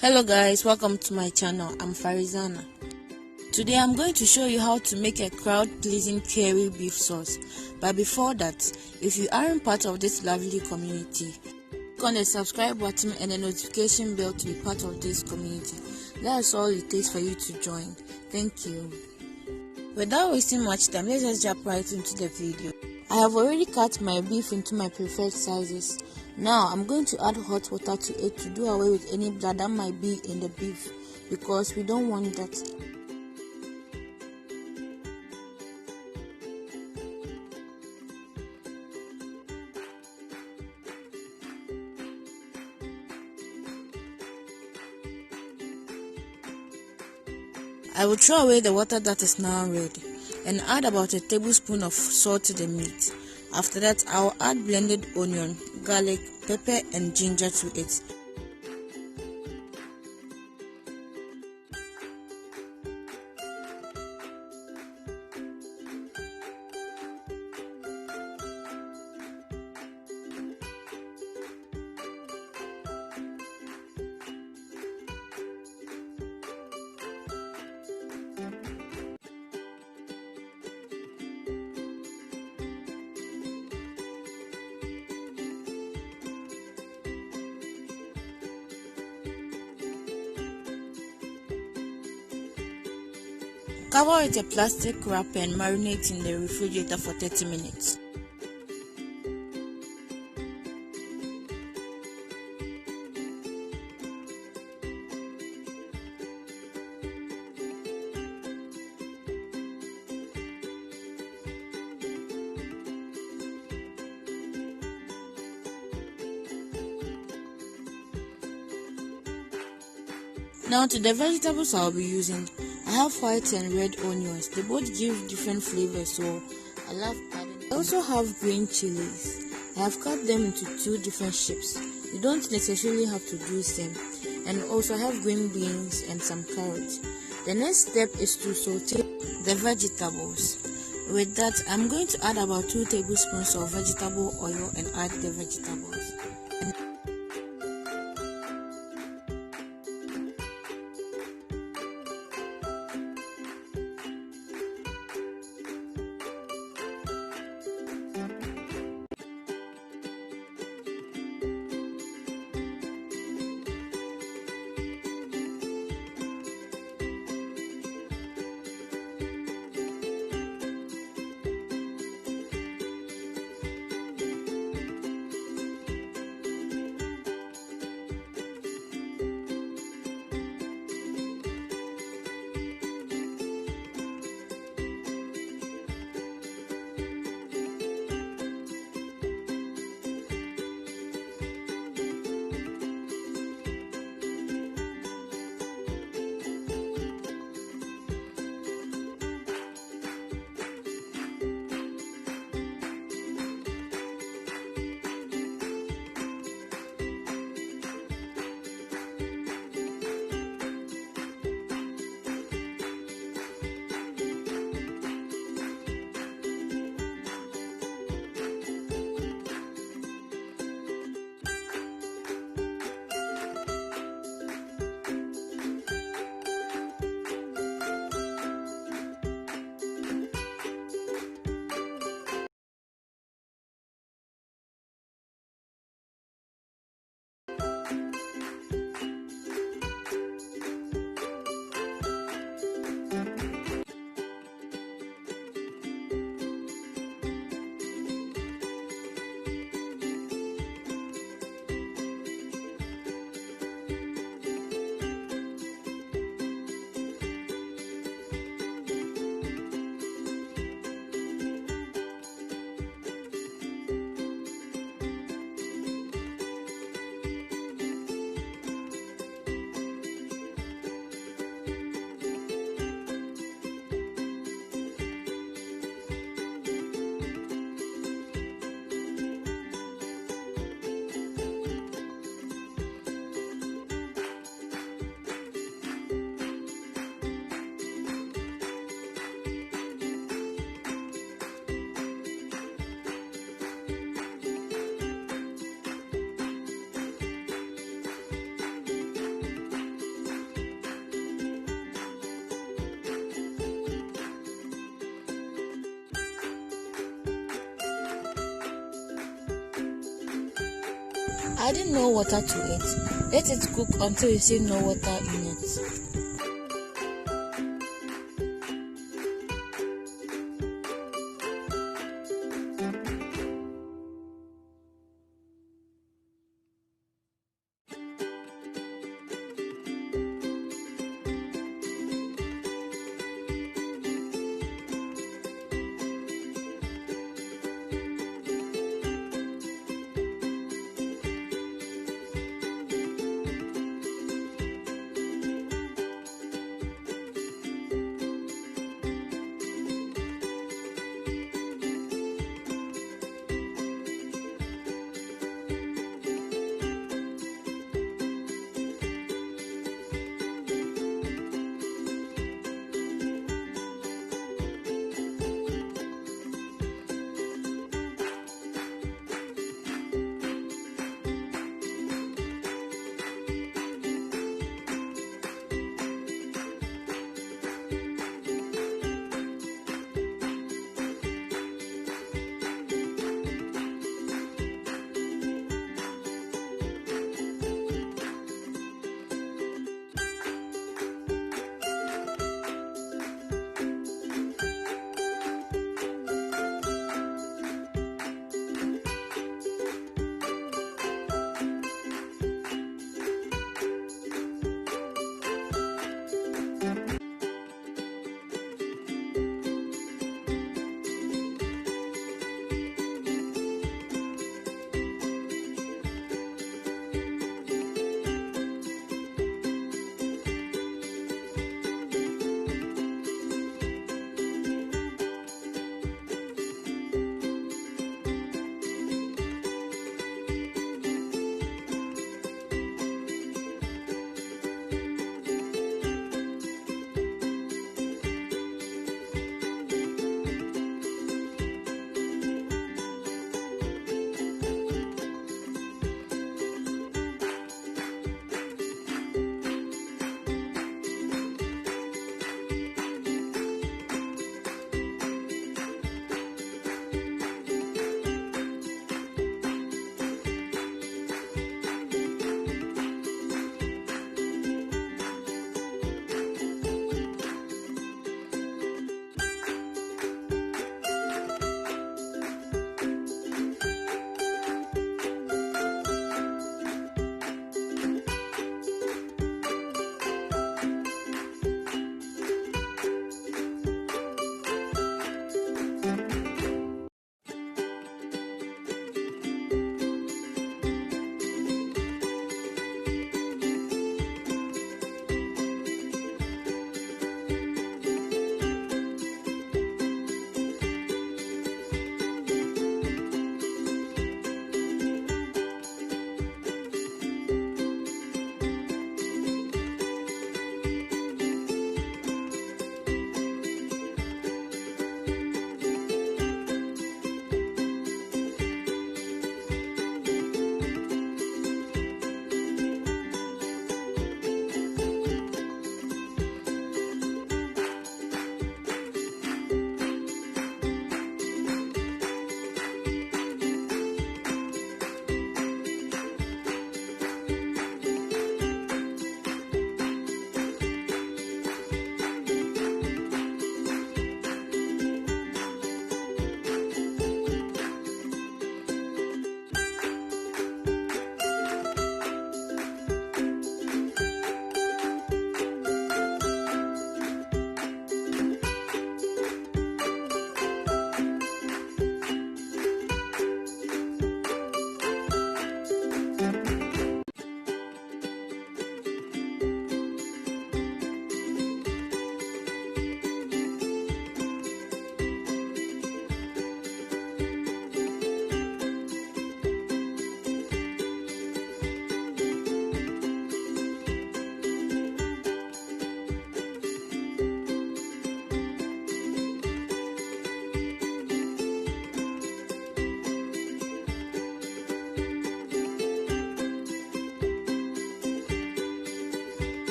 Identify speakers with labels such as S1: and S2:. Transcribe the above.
S1: Hello guys, welcome to my channel. I'm Farizana. Today I'm going to show you how to make a crowd-pleasing curry beef sauce. But before that, if you aren't part of this lovely community, click on the subscribe button and the notification bell to be part of this community. That's all it takes for you to join. Thank you. Without wasting much time, let's just jump right into the video. I have already cut my beef into my preferred sizes. Now I'm going to add hot water to it to do away with any blood that might be in the beef, because we don't want that. I will throw away the water that is now ready and add about a tablespoon of salt to the meat. After that, I will add blended onion, garlic, pepper and ginger to it. Cover with a plastic wrap and marinate in the refrigerator for 30 minutes. Now to the vegetables I'll be using. I have white and red onions. They both give different flavors, so I love adding. I also have green chilies. I have cut them into two different shapes. You don't necessarily have to do the same. And also I have green beans and some carrots. The next step is to saute the vegetables. With that, I'm going to add about 2 tablespoons of vegetable oil and add the vegetables. Adding no water to it. Let it cook until you see no water in it.